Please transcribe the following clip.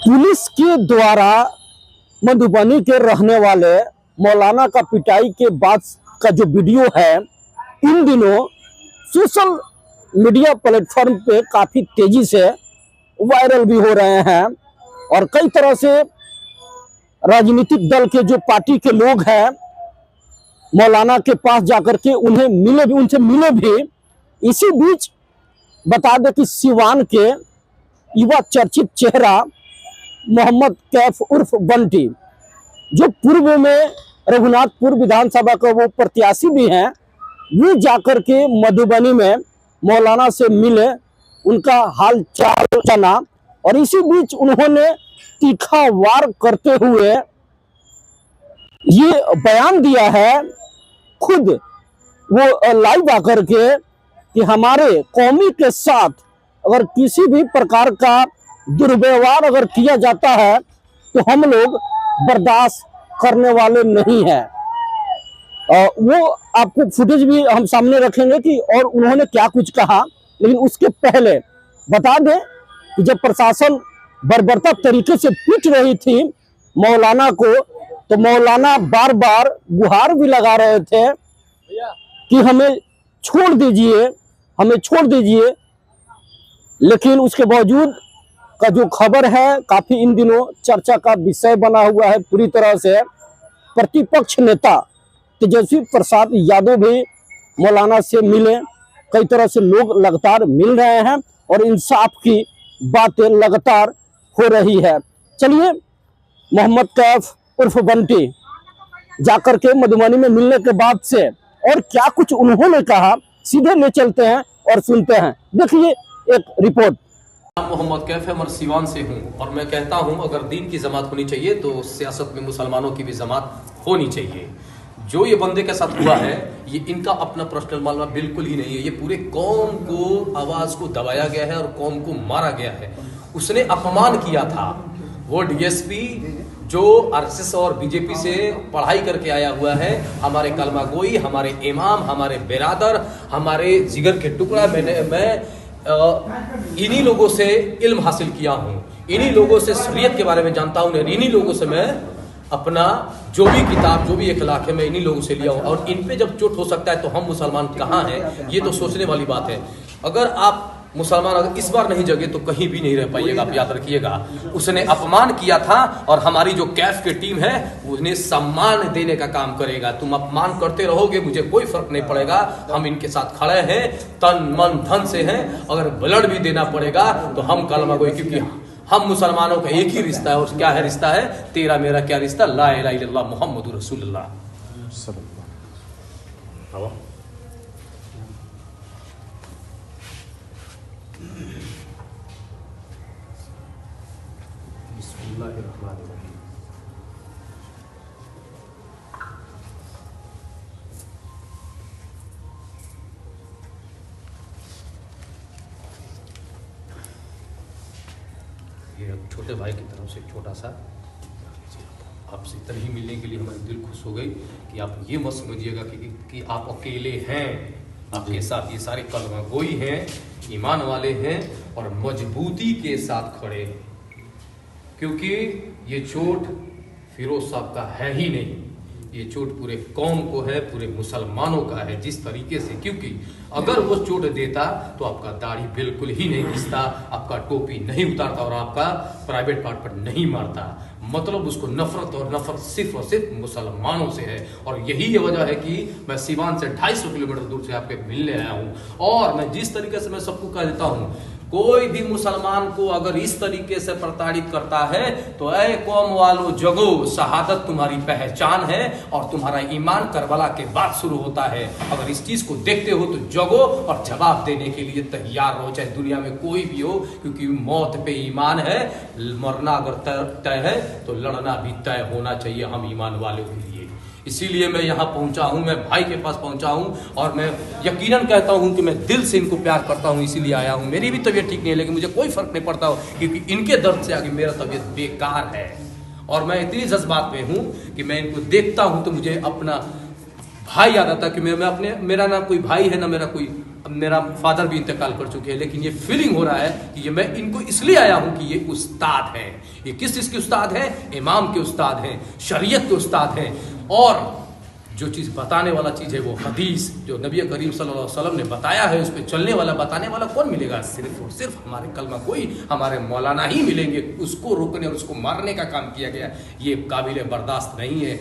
Police के द्वारा मधुबनी के रहने वाले मौलाना का पिटाई के बाद का जो वीडियो है इन दिनों सोशल मीडिया प्लेटफॉर्म पे काफी तेजी से वायरल भी हो रहे हैं और कई तरह से राजनीतिक दल के जो पार्टी के लोग हैं मौलाना के पास जाकर के उनसे मिले भी। इसी बीच बता दें कि सिवान के युवा चर्चित चेहरा मोहम्मद कैफ उर्फ बंटी, जो पूर्व में रघुनाथपुर विधानसभा का वो प्रत्याशी भी हैं, वो जाकर के मधुबनी में मौलाना से मिले, उनका हाल चाल जाना और इसी बीच उन्होंने तीखा वार करते हुए ये बयान दिया है खुद वो लाइव आकर के कि हमारे कौमी के साथ अगर किसी भी प्रकार का दुर्व्यवहार अगर किया जाता है तो हम लोग बर्दाश्त करने वाले नहीं हैं। वो आपको फुटेज भी हम सामने रखेंगे कि और उन्होंने क्या कुछ कहा। लेकिन उसके पहले बता दें कि जब प्रशासन बर्बरता तरीके से पीट रही थी मौलाना को, तो मौलाना बार बार गुहार भी लगा रहे थे कि हमें छोड़ दीजिए, हमें छोड़ दीजिए। लेकिन उसके बावजूद का जो खबर है काफी इन दिनों चर्चा का विषय बना हुआ है पूरी तरह से। प्रतिपक्ष नेता तेजस्वी प्रसाद यादव भी मौलाना से मिले, कई तरह से लोग लगातार मिल रहे हैं और इंसाफ की बातें लगातार हो रही है। चलिए मोहम्मद कैफ उर्फ बंटी जाकर के मधुबनी में मिलने के बाद से और क्या कुछ उन्होंने कहा, सीधे ले चलते हैं और सुनते हैं। देखिए एक रिपोर्ट। मोहम्मद कैफ है, मैं सिवान से हूँ और मैं कहता हूँ अगर दीन की जमात होनी चाहिए तो सियासत में मुसलमानों की भी जमात होनी चाहिए। जो ये बंदे के साथ हुआ है ये इनका अपना पर्सनल मामला बिल्कुल ही नहीं है। ये पूरे कौम को आवाज को दबाया गया है और कौम को मारा गया है। उसने अपमान किया था। वो डीएसपी जो आरएसएस और बीजेपी से पढ़ाई करके आया हुआ है, हमारे कलमा गोई, हमारे इमाम, हमारे बिरादर, हमारे जिगर के टुकड़ा, मैं इन्हीं लोगों से इल्म हासिल किया हूँ, इन्हीं लोगों से शरीयत के बारे में जानता हूँ, इन्हीं लोगों से मैं अपना जो भी किताब जो भी इखलाक है मैं इन्हीं लोगों से लिया हूँ। और इन पे जब चोट हो सकता है तो हम मुसलमान कहाँ हैं, ये तो सोचने वाली बात है। अगर आप मुसलमान अगर इस बार नहीं जगे तो कहीं भी नहीं रह पाइएगा, आप याद रखिएगा। उसने अपमान किया था और हमारी जो कैफ की टीम है उन्हें सम्मान देने का काम करेगा। तुम अपमान करते रहोगे, मुझे कोई फर्क नहीं पड़ेगा। हम इनके साथ खड़े हैं, तन मन धन से हैं। अगर ब्लड भी देना पड़ेगा तो हम कलमा गोई, क्योंकि हम मुसलमानों का एक ही रिश्ता है। और क्या है रिश्ता है? तेरा मेरा क्या रिश्ता? ला इलाहा इल्लल्लाह मुहम्मदुर रसूलुल्लाह। ये छोटे भाई की तरफ से छोटा सा आपसे इतना ही मिलने के लिए हमारी दिल खुश हो गई कि आप ये मत समझिएगा कि आप अकेले हैं। आपके साथ ये सारे कलमा गोई हैं, ईमान वाले हैं और मजबूती के साथ खड़े हैं। क्योंकि ये चोट फिरोज साहब का है ही नहीं, ये चोट पूरे कौम को है, पूरे मुसलमानों का है। जिस तरीके से, क्योंकि अगर वो चोट देता तो आपका दाढ़ी बिल्कुल ही नहीं घिसता, आपका टोपी नहीं उतारता और आपका प्राइवेट पार्ट पर नहीं मारता। मतलब उसको नफरत और नफरत सिर्फ और सिर्फ मुसलमानों से है। और यही ये वजह है कि मैं सिवान से 250 किलोमीटर दूर से आपके मिलने आया हूँ। और मैं जिस तरीके से मैं सबको कह देता हूँ, कोई भी मुसलमान को अगर इस तरीके से प्रताड़ित करता है तो ऐ कौम वालों जगो, शहादत तुम्हारी पहचान है और तुम्हारा ईमान करबला के बाद शुरू होता है। अगर इस चीज को देखते हो तो जगो और जवाब देने के लिए तैयार रहो, चाहे दुनिया में कोई भी हो। क्योंकि मौत पे ईमान है, मरना अगर तय है तो लड़ना भी तय होना चाहिए हम ईमान वालों के लिए। इसीलिए मैं यहाँ पहुंचा हूँ, मैं भाई के पास पहुंचा हूँ और मैं यकीनन कहता हूँ कि मैं दिल से इनको प्यार करता हूँ, इसीलिए आया हूँ। मेरी भी तबीयत ठीक नहीं है लेकिन मुझे कोई फर्क नहीं पड़ता हो, क्योंकि इनके दर्द से आगे मेरा तबीयत बेकार है। और मैं इतनी जज्बात में हूँ कि मैं इनको देखता हूँ तो मुझे अपना भाई याद आता है कि मेरा ना कोई भाई है, ना मेरा कोई अब मेरा फादर भी इंतकाल कर चुके हैं, लेकिन ये फीलिंग हो रहा है कि ये मैं इनको इसलिए आया हूं कि ये उस्ताद हैं। ये किस चीज़ के उस्ताद हैं? इमाम के उस्ताद हैं, शरीयत के उस्ताद हैं। और जो चीज़ बताने वाला चीज़ है वो हदीस, जो नबी करीम सल्लल्लाहु अलैहि वसल्लम ने बताया है, उस पर चलने वाला बताने वाला कौन मिलेगा? सिर्फ और सिर्फ हमारे कलमा कोई हमारे मौलाना ही मिलेंगे। उसको रोकने और उसको मारने का काम किया गया, ये काबिल बर्दाश्त नहीं है।